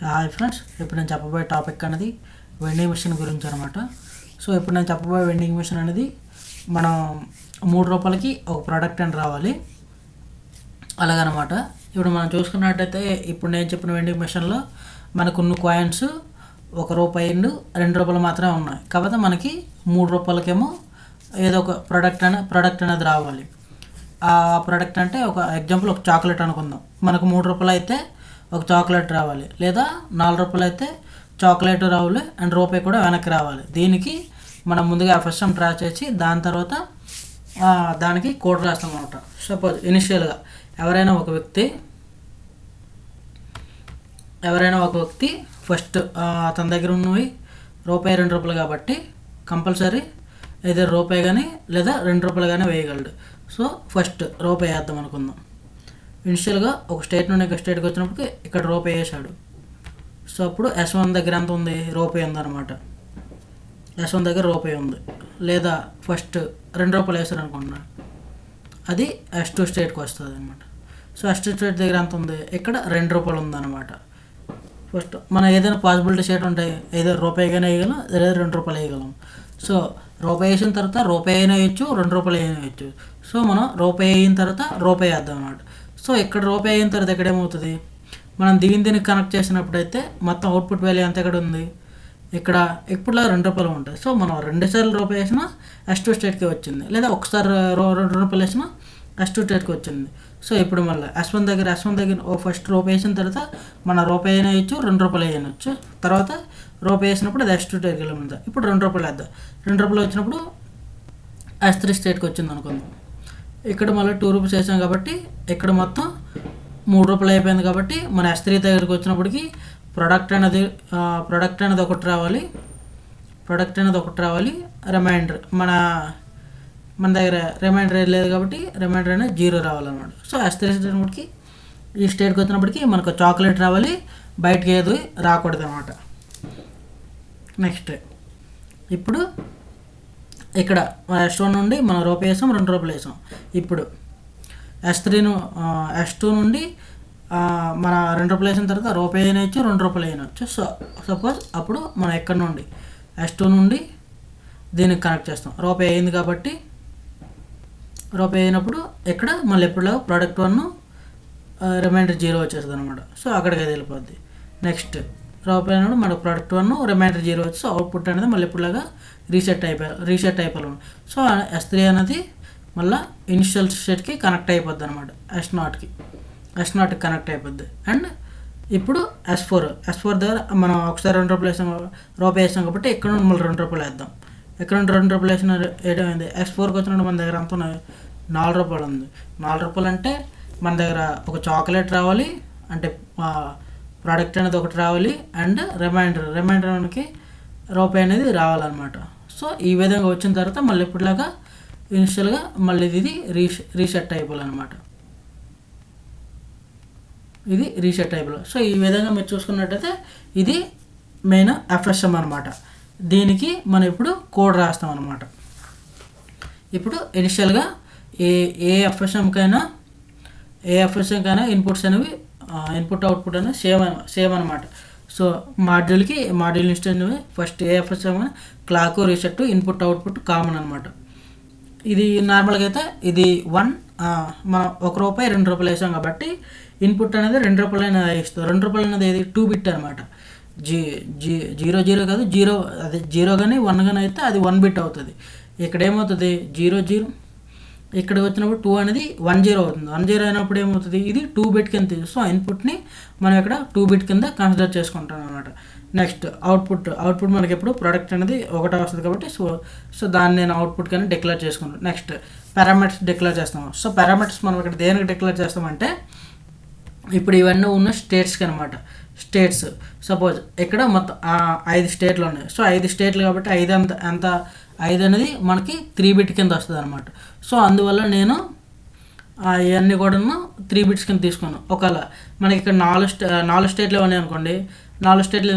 Hi friends, ఇప్పుడు నేను చెప్పబోయే టాపిక్ అనేది వెండింగ్ మిషన్ గురించి అనమాట. సో ఇప్పుడు నేను చెప్పబోయే వెండింగ్ మిషన్ అనేది మనం ₹3కి ఒక ప్రోడక్ట్ అని రావాలి అలాగనమాట. ఇప్పుడు మనం చూసుకున్నట్టయితే ఇప్పుడు నేను చెప్పిన వెండింగ్ మిషన్లో మనకు ఉన్న కాయిన్స్ ₹1 అండ్ ₹2 మాత్రమే ఉన్నాయి. కాకపోతే మనకి ₹3కేమో ఏదో ఒక ప్రోడక్ట్ అనేది రావాలి. ఆ ప్రోడక్ట్ అంటే ఒక ఎగ్జాంపుల్ ఒక చాక్లెట్ అనుకుందాం. మనకు ₹3 అయితే ఒక చాక్లెట్ రావాలి, లేదా ₹4 అయితే చాక్లెట్ రావాలి అండ్ రూపాయి కూడా వెనక్కి రావాలి. దీనికి మనం ముందుగా FSM డ్రా చేసి దాని తర్వాత దానికి కోడ్ రాస్తాం అనమాట. సపోజ్ ఇనిషియల్గా ఎవరైనా ఒక వ్యక్తి ఫస్ట్ తన దగ్గర ఉన్నవి ₹1 ₹2 కాబట్టి కంపల్సరీ ఏదో రూపాయి కానీ లేదా ₹2 కానీ వేయగలడు. సో ఫస్ట్ రూపాయి వేద్దాం అనుకుందాం. ఇనిషియల్గా ఒక స్టేట్ నుండి ఒక స్టేట్కి వచ్చినప్పటికి ఇక్కడ రూపాయి వేసాడు. సో అప్పుడు S1 దగ్గర ఎంత ఉంది? రూపాయి ఉందన్నమాట. S1 దగ్గర రూపాయి ఉంది. లేదా ఫస్ట్ ₹2 వేసారు అనుకుంటున్నాడు, అది S2 స్టేట్కి వస్తుంది అనమాట. సో S2 స్టేట్ దగ్గర ఎంత ఉంది? ఇక్కడ ₹2 ఉందన్నమాట. ఫస్ట్ మనం ఏదైనా పాసిబిలిటీ స్టేట్ ఉంటాయి, ఏదో రూపాయి కానీ వేయగలం లేదా ₹2 వేయగలం. సో రూపాయి వేసిన తర్వాత రూపాయి అయినా వేయచ్చు, ₹2 అయినా వేయచ్చు. సో మనం రూపాయి అయిన తర్వాత రూపాయి వేద్దాం అన్నమాట. సో ఇక్కడ రూపాయి అయిన తర్వాత ఇక్కడ ఏమవుతుంది? మనం దీనికి కనెక్ట్ చేసినప్పుడైతే మొత్తం అవుట్పుట్ వాల్యూ ఎంత ఇక్కడ ఉంది? ఇక్కడ ఇప్పుడులా ₹2 ఉంటుంది. సో మనం 2 సార్లు రూపాయి వేసినా S2 స్టేట్కి వచ్చింది, లేదా ఒకసారి ₹2 వేసినా S2 స్టేట్కి వచ్చింది. సో ఇప్పుడు మళ్ళీ S1 దగ్గర ఫస్ట్ రూపాయి వేసిన తర్వాత మన రూపాయి అయినా వేయచ్చు, ₹2 వేయచ్చు. తర్వాత రూపాయి వేసినప్పుడు అది S2 స్టేట్కి వెళ్ళింది. ఇప్పుడు ₹2 వేద్దాం. ₹2 వచ్చినప్పుడు S3 స్టేట్కి వచ్చింది అనుకుందాం. ఇక్కడ మళ్ళీ ₹2 వేసాం కాబట్టి ఇక్కడ మొత్తం ₹3 అయిపోయింది. కాబట్టి మన S3 దగ్గరికి వచ్చినప్పటికి ప్రోడక్ట్ అనేది ఒకటి రావాలి. రిమైండర్ మన దగ్గర రిమైండర్ లేదు కాబట్టి రిమైండర్ అనేది 0 రావాలన్నమాట. సో S3 స్టేట్కి ఈ స్టేట్కి వచ్చినప్పటికి మనకు చాక్లెట్ రావాలి, బయటకి ఏది రాకూడదు అనమాట. నెక్స్ట్ ఇప్పుడు ఇక్కడ S1 నుండి మనం రూపాయి వేసాం, ₹2 వేసాం. ఇప్పుడు S2 నుండి మన ₹2 వేసిన తర్వాత రూపాయి అయినా వచ్చు, ₹2 అయినా వచ్చు. సో సపోజ్ అప్పుడు మనం ఎక్కడ నుండి S2 నుండి దీనికి కనెక్ట్ చేస్తాం. రూపాయి అయింది కాబట్టి రూపాయి అయినప్పుడు ఇక్కడ మళ్ళీ ఎప్పుడులాగా ప్రోడక్ట్ 1 రిమైండర్ 0 వచ్చేస్తుంది అనమాట. సో అక్కడికి అది వెళ్ళిపోద్ది. నెక్స్ట్ రూపాయి అయినప్పుడు మన ప్రోడక్ట్ 1 రిమైండర్ 0 వచ్చి, సో అవుట్పుట్ అనేది మళ్ళీ ఎప్పుడులాగా రీసెట్ అయిపోవాలి. సో S3 అనేది మళ్ళీ ఇనిషియల్ స్టేట్కి కనెక్ట్ అయిపోద్ది అనమాట. S0కి కనెక్ట్ అయిపోద్ది. అండ్ ఇప్పుడు S4 దగ్గర మనం ఒకసారి రూపాయి వేసాం కాబట్టి ఇక్కడ నుండి మళ్ళీ ₹2 వేద్దాం. ఇక్కడ నుండి ₹2 వేసిన ఏమైంది? S4కి వచ్చినప్పుడు మన దగ్గర అంత ₹4 ఉంది. ₹4 అంటే మన దగ్గర ఒక చాక్లెట్ రావాలి, అంటే ప్రోడక్ట్ అనేది ఒకటి రావాలి, అండ్ రిమైండర్ మనకి రూపాయి అనేది రావాలన్నమాట. సో ఈ విధంగా వచ్చిన తర్వాత మళ్ళీ ఇప్పుడులాగా ఇనిషియల్గా మళ్ళీ ఇది రీసెట్ అయిపోవాలన్నమాట. ఇది రీసెట్ అయిపోవాలి. సో ఈ విధంగా మీరు చూసుకున్నట్టయితే ఇది మెయిన్ FSM అనమాట. దీనికి మనం ఇప్పుడు కోడ్ రాస్తాం అనమాట. ఇప్పుడు ఇనిషియల్గా ఏ FSMకైనా ఇన్పుట్స్ అనేవి ఇన్పుట్ అవుట్పుట్ అనేది సేమ్ అనమాట. సో మాడ్యూల్ ఇన్స్టెన్స్ ఫస్ట్ ఏ FSM clock reset input output common అనమాట. ఇది నార్మల్గా అయితే ఇది మనం ₹1 ₹2 వేసాం కాబట్టి ఇన్పుట్ అనేది ₹2 అనేది ఇస్తాం. ₹2 అనేది ఏది 2 బిట్ అనమాట. 0 కాదు, 0 అదే 0 కానీ 1 కానీ అయితే అది 1 బిట్ అవుతుంది. ఇక్కడ ఏమవుతుంది? 0 ఇక్కడికి వచ్చినప్పుడు 2 అనేది 10 అవుతుంది. 10 అయినప్పుడు ఏమవుతుంది? ఇది 2 బిట్ కింద. సో ఇన్పుట్ని మనం ఇక్కడ 2 బిట్ కింద కన్సిడర్ చేసుకుంటాం అనమాట. నెక్స్ట్ అవుట్పుట్ మనకి ఎప్పుడు ప్రోడక్ట్ అనేది ఒకటే వస్తుంది కాబట్టి సో దాన్ని నేను అవుట్పుట్ కానీ డిక్లేర్ చేసుకుంటాను. నెక్స్ట్ పారామీటర్స్ డిక్లేర్ చేస్తాం. సో పారామీటర్స్ మనం ఇక్కడ దేనికి డిక్లేర్ చేస్తామంటే ఇప్పుడు ఇవన్నీ ఉన్న స్టేట్స్కి అనమాట. స్టేట్స్ సపోజ్ ఇక్కడ మొత్తం 5 స్టేట్లు ఉన్నాయి. సో 5 స్టేట్లు కాబట్టి 5 అనేది మనకి 3 బిట్ కింద వస్తుంది అనమాట. సో అందువల్ల నేను ఇవన్నీ కూడా 3 బిట్స్ కింద తీసుకున్నాను. ఒకవేళ మనకి ఇక్కడ 4 స్టేట్లు ఉన్నాయి అనుకోండి, 4 స్టేట్లు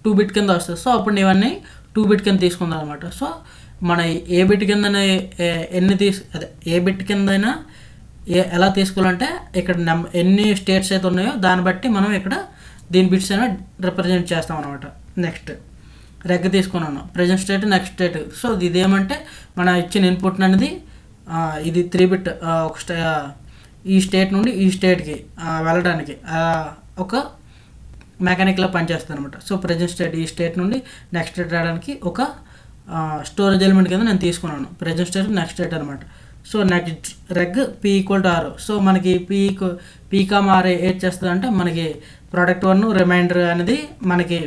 2 బిట్ కింద వస్తుంది. సో అప్పుడు ఇవన్నీ 2 బిట్ కింద తీసుకుందాం అనమాట. సో మన ఏ బిట్ కింద ఏ బిట్ కిందైనా ఎలా తీసుకోవాలంటే ఇక్కడ ఎన్ని స్టేట్స్ అయితే ఉన్నాయో దాన్ని బట్టి మనం ఇక్కడ దీని బిట్స్ అయినా రిప్రజెంట్ చేస్తాం అనమాట. నెక్స్ట్ రెగ్ తీసుకున్నాను, present state, next state. So ఇదేమంటే మన ఇచ్చిన ఇన్పుట్ అనేది ఇది 3 బిట్ ఒక ఈ స్టేట్ నుండి ఈ స్టేట్కి వెళ్ళడానికి ఒక మెకానిక్లా పనిచేస్తుంది అనమాట. సో ప్రజెంట్ స్టేట్ ఈ స్టేట్ నుండి నెక్స్ట్ స్టేట్ రావడానికి ఒక స్టోరేజ్ ఎలిమెంట్ కింద నేను తీసుకున్నాను ప్రజెంట్ స్టేట్, నెక్స్ట్ స్టేట్ అనమాట. So next reg P = R. So మనకి P, R ఏది చేస్తుంది అంటే మనకి ప్రోడక్ట్ 1 రిమైండర్ అనేది మనకి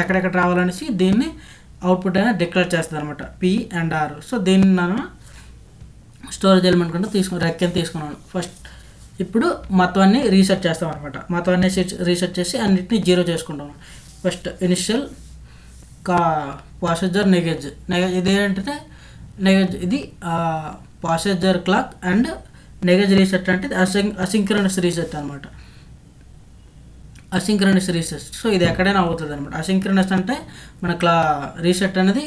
ఎక్కడెక్కడ రావాలనేసి దీన్ని అవుట్పుట్ అనేది డిక్లేర్ చేస్తుంది అనమాట, P and R. సో దీన్ని నేను స్టోరేజ్ ఎలిమెంట్ కింద రెగ్ కింద తీసుకున్నాను ఫస్ట్. ఇప్పుడు మొత్తం అన్ని రీసెట్ చేస్తాం అనమాట. మొత్తం అన్ని రీసెట్ చేసి అన్నిటిని 0 చేసుకుంటాము. ఫస్ట్ ఇనిషియల్ పాసెంజర్ నెగేజ్ ఇది ఏంటంటే నెగేజ్ ఇది పాసెంజర్ క్లాక్ అండ్ నెగేజ్ రీసెట్ అంటే అసింక్రనస్ రీసెట్ అనమాట. Asynchronous reset. సో ఇది ఎక్కడైనా అవుతుంది అనమాట. అసింక్రనస్ అంటే మన రీసెట్ అనేది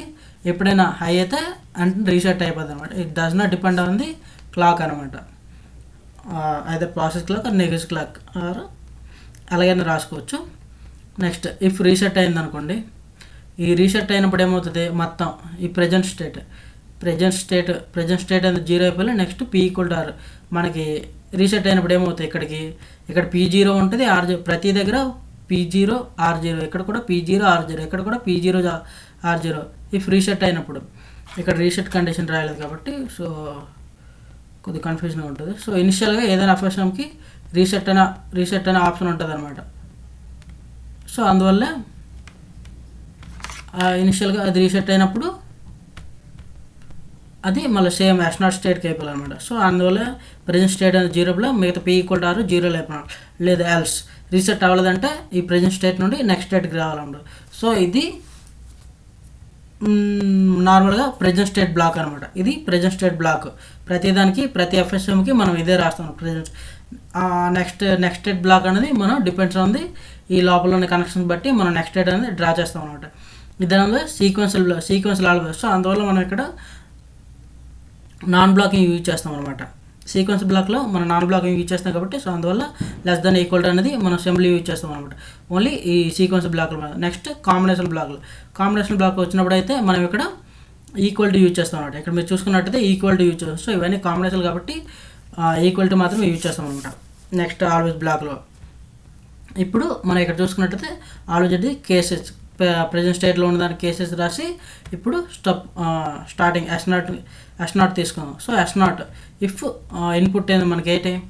ఎప్పుడైనా హై అయితే అంటే రీసెట్ అయిపోతుంది అనమాట. It does not depend on the clock అనమాట. అయితే process clock or negedge clock or అలాగైనా రాసుకోవచ్చు. నెక్స్ట్ ఇఫ్ రీసెట్ అయింది అనుకోండి, ఈ రీసెట్ అయినప్పుడు ఏమవుతుంది, మొత్తం ఈ ప్రజెంట్ స్టేట్ అనేది 0 అయిపోయి నెక్స్ట్ P = R మనకి రీసెట్ అయినప్పుడు ఏమవుతుంది, ఇక్కడ P0 ఉంటుంది, R0 ప్రతి దగ్గర P0 R0, ఇక్కడ కూడా P0 R0, ఇక్కడ కూడా P0 R0. ఇఫ్ రీసెట్ అయినప్పుడు ఇక్కడ రీసెట్ కండిషన్ రాయలేదు కాబట్టి సో కొద్దిగా కన్ఫ్యూజన్గా ఉంటుంది. సో ఇనిషియల్గా ఏదైనా FSMకి రీసెట్ అనే ఆప్షన్ ఉంటుంది అనమాట. సో అందువల్ల ఇనిషియల్గా అది రీసెట్ అయినప్పుడు అది మళ్ళీ సేమ్ S0 స్టేట్కి అయిపోవాలన్నమాట. సో అందువల్ల ప్రజెంట్ స్టేట్ అనేది 0లో మిగతా P = R 0లో అయిపోయినాడు. లేదా ఎల్స్ రీసెట్ అవ్వలేదంటే ఈ ప్రజెంట్ స్టేట్ నుండి నెక్స్ట్ స్టేట్కి రావాలన్నమాట. సో ఇది నార్మల్గా ప్రజెంట్ స్టేట్ బ్లాక్ అనమాట. ఇది ప్రజెంట్ స్టేట్ బ్లాక్. ప్రతిదానికి ప్రతి FSMకి మనం ఇదే రాస్తాం. ప్రజెంట్ నెక్స్ట్ స్టేట్ బ్లాక్ అనేది మనం డిపెండ్స్ ఆన్ ది ఈ లోపల ఉన్న కనెక్షన్ బట్టి మనం నెక్స్ట్ స్టేట్ అనేది డ్రా చేస్తాం అనమాట. ఇదనంగా సీక్వెన్షియల్ ఆల్ఫాబెట్స్. సో అందువల్ల మనం ఇక్కడ నాన్ బ్లాకింగ్ యూజ్ చేస్తాం అనమాట. సీక్వెన్స్ బ్లాక్లో మనం నాన్ బ్లాకింగ్ యూజ్ చేస్తాం కాబట్టి సో అందువల్ల <= అనేది మనం సింబల్ యూజ్ చేస్తాం అనమాట ఓన్లీ ఈ సీక్వెన్స్ బ్లాక్లో. నెక్స్ట్ కాంబినేషన్ బ్లాక్ వచ్చినప్పుడు అయితే మనం ఇక్కడ ఈక్వల్ యూజ్ చేస్తాం అనమాట. ఇక్కడ మీరు చూసుకున్నట్టయితే ఈక్వల్ యూజ్ చేస్తాం. సో ఇవన్నీ కాంబినేషన్ కాబట్టి ఈక్వల్ మాత్రమే యూజ్ చేస్తాం అనమాట. నెక్స్ట్ ఆల్వేస్ బ్లాక్లో ఇప్పుడు మనం ఇక్కడ చూసుకున్నట్టయితే ఆల్వేస్ అది కేసెస్ ప్రజెంట్ స్టేట్లో ఉన్న దాని కేసెస్ రాసి ఇప్పుడు స్టార్టింగ్ S0 తీసుకున్నాం. సో S0 ఇఫ్ ఇన్పుట్ ఏంది మనకి ఏ టైం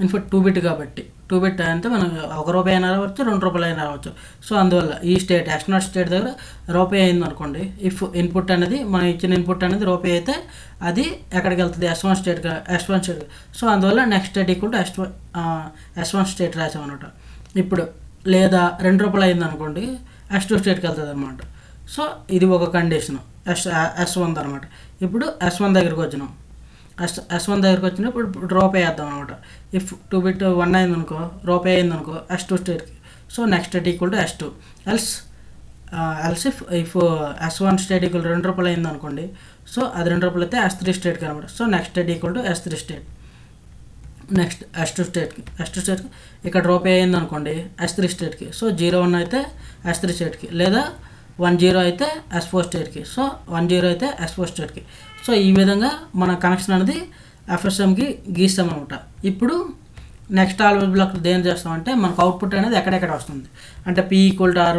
ఇన్పుట్ 2 బిట్ కాబట్టి 2 బిట్ అంటే మనం ₹1 అయినా రావచ్చు, ₹2 అయినా రావచ్చు. సో అందువల్ల ఈ స్టేట్ S0 స్టేట్ దగ్గర ₹1 అయింది అనుకోండి, ఇఫ్ ఇన్పుట్ అనేది మనం ఇచ్చిన ఇన్పుట్ అనేది ₹1 అయితే అది ఎక్కడికి వెళ్తుంది, S1 స్టేట్. సో అందువల్ల నెక్స్ట్ స్టేట్ = S1 స్టేట్ రాసామన్నమాట. ఇప్పుడు లేదా ₹2 అయింది అనుకోండి, S2 స్టేట్కి వెళ్తుంది అనమాట. సో ఇది ఒక కండిషన్ S1 అనమాట. ఇప్పుడు S1 దగ్గరికి వచ్చినాం. S1 దగ్గరికి వచ్చినప్పుడు ₹1 వేద్దాం అనమాట. ఇఫ్ 2 బిట్ 1 అయింది అనుకో, ₹1 అయింది అనుకో S2 స్టేట్కి. So next state = S2. Else if S1 state ₹2 అయింది అనుకోండి, సో అది ₹2 అయితే S3 స్టేట్కి అనమాట. So next state = S3 state. Next S2 స్టేట్కి ఇక్కడ ₹1 అయింది అనుకోండి S3 స్టేట్కి. సో 0-1 అయితే S3 స్టేట్కి, లేదా 1-0 అయితే S4 స్టేట్కి. సో 1-0 అయితే S4 స్టేట్కి. సో ఈ విధంగా మన కనెక్షన్ అనేది FSMకి గీస్తామన్నమాట. ఇప్పుడు నెక్స్ట్ ఆల్వేస్ బ్లాక్ దేని చేస్తామంటే మనకు అవుట్పుట్ అనేది ఎక్కడెక్కడ వస్తుంది అంటే P = R,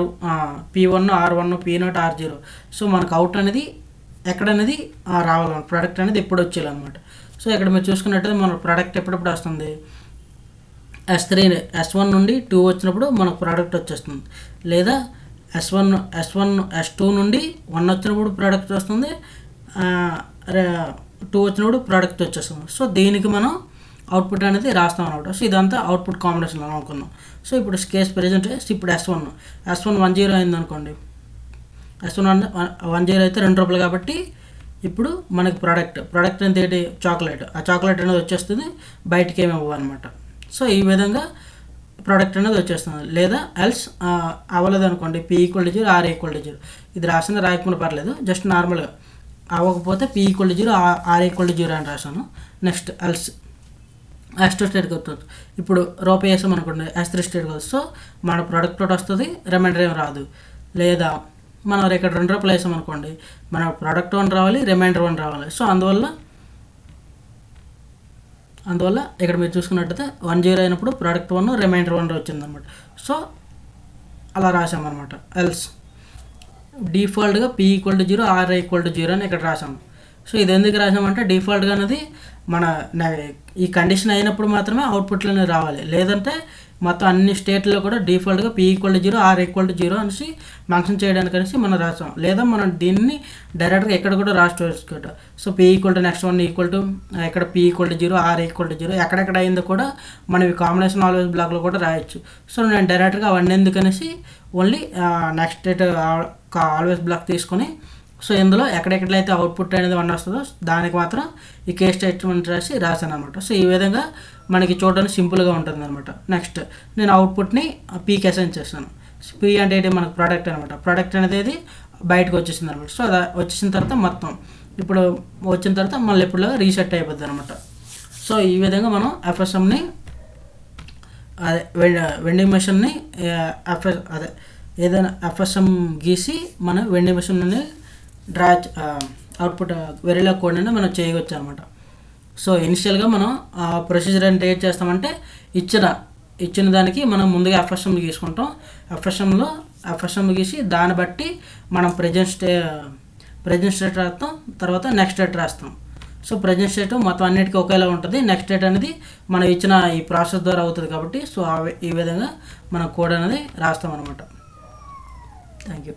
P1 R1 P0 R0. So మనకు అవుట్ అనేది ఎక్కడనేది రావాలన్నమాట. ప్రోడక్ట్ అనేది ఎప్పుడు వచ్చేయాలన్నమాట. సో ఇక్కడ మీరు చూసుకున్నట్టయితే మన ప్రోడక్ట్ ఎప్పుడెప్పుడు వస్తుంది, S1 నుండి 2 వచ్చినప్పుడు మనకు ప్రోడక్ట్ వచ్చేస్తుంది, లేదా S2 నుండి 1 వచ్చినప్పుడు ప్రోడక్ట్ వస్తుంది, 2 వచ్చినప్పుడు ప్రోడక్ట్ వచ్చేస్తుంది. సో దీనికి మనం అవుట్పుట్ అనేది రాస్తాం అనమాట. సో ఇదంతా అవుట్పుట్ కాంబినేషన్ అనుకున్నాం. సో ఇప్పుడు కేస్ ప్రెజెంట్ ఇప్పుడు S1 10 అయింది అనుకోండి, S1 10 అయితే ₹2 కాబట్టి ఇప్పుడు మనకి ప్రోడక్ట్ అనేది ఏంటి, చాక్లెట్. ఆ చాక్లెట్ అనేది వచ్చేస్తుంది, బయటికి ఏమి ఇవ్వనమాట. సో ఈ విధంగా ప్రోడక్ట్ అనేది వచ్చేస్తుంది. లేదా ఎల్స్ అవ్వలేదు అనుకోండి, P = 0 R = 0. ఇది రాసిన రాయకుండా పర్లేదు, జస్ట్ నార్మల్గా అవ్వకపోతే P = 0 R = 0 అని రాశాను. నెక్స్ట్ ఎల్స్ S2 స్టేట్కి వస్తుంది. ఇప్పుడు రూపాయి వేసాం అనుకోండి, S3 స్టేట్కి వస్తుంది. సో మన ప్రోడక్ట్ ఒకటి వస్తుంది, రిమైండర్ ఏం రాదు. లేదా మనం ఇక్కడ 2 రూపాయలు వేసాం అనుకోండి, మన ప్రోడక్ట్ 1 రావాలి, రిమైండర్ 1 రావాలి. సో అందువల్ల ఇక్కడ మీరు చూసుకున్నట్టయితే 10 అయినప్పుడు ప్రోడక్ట్ 1 రిమైండర్ 1 వచ్చిందనమాట. సో అలా రాసామన్నమాట. ఎల్స్ డిఫాల్ట్గా P=0 R=0 అని ఇక్కడ రాసాము. సో ఇది ఎందుకు రాసామంటే డిఫాల్ట్గా అనేది మన ఈ కండిషన్ అయినప్పుడు మాత్రమే అవుట్పుట్లోనే రావాలి. లేదంటే మొత్తం అన్ని స్టేట్లో కూడా డిఫాల్ట్గా P=0 R=0 అనేసి ఫంక్షన్ చేయడానికి అనేసి మనం రాసాం. లేదా మనం దీన్ని డైరెక్ట్గా ఎక్కడ కూడా రాసుకోవచ్చు. సో P=నెక్స్ట్1 ఇక్కడ P=0 R=0 ఎక్కడెక్కడ అయిందో కూడా మనం ఈ కాంబినేషన్ ఆల్వేస్ బ్లాక్లో కూడా రాయొచ్చు. సో నేను డైరెక్ట్గా అవన్నీ ఎందుకనేసి only next state always block తీసుకొని, సో ఇందులో ఎక్కడెక్కడైతే అవుట్పుట్ అనేది 1 వస్తుందో దానికి మాత్రం ఈ కేస్ స్టేట్మెంట్ రాశాను అనమాట. సో ఈ విధంగా మనకి చూడడానికి సింపుల్గా ఉంటుంది అనమాట. నెక్స్ట్ నేను అవుట్పుట్ని పీకి అసైన్ చేస్తాను. పీ అంటే ఏంటి, మనకు ప్రోడక్ట్ అనమాట. ప్రోడక్ట్ అనేది బయటకు వచ్చేసింది అనమాట. సో అది వచ్చేసిన తర్వాత మొత్తం ఇప్పుడు వచ్చిన తర్వాత మళ్ళీ ఎప్పుడులాగా రీసెట్ అయిపోద్ది అనమాట. సో ఈ విధంగా మనం ఎఫ్ఎస్ఎంని అదే వెండింగ్ మెషిన్ని ఏదైనా ఎఫ్ఎస్ఎం గీసి మనం వెండింగ్ మెషిన్ని డ్రా అవుట్పుట్ వెరీలా కోడ్ అనేది మనం చేయవచ్చు అనమాట. సో ఇనిషియల్గా మనం ప్రొసీజర్ అంటే ఏం చేస్తామంటే ఇచ్చిన దానికి మనం ముందుగా ఎఫ్ఎస్ఎం గీసుకుంటాం. ఎఫ్ఎస్ఎం గీసి దాన్ని బట్టి మనం ప్రజెంట్ స్టేట్ రాస్తాం, తర్వాత నెక్స్ట్ స్టేట్ రాస్తాం. సో ప్రజెంట్ స్టేట్ మొత్తం అన్నిటికీ ఒకేలా ఉంటుంది. నెక్స్ట్ స్టేట్ అనేది మనం ఇచ్చిన ఈ ప్రాసెస్ ద్వారా అవుతుంది కాబట్టి సో ఈ విధంగా మనం కోడ్ అనేది రాస్తాం అనమాట. Thank you.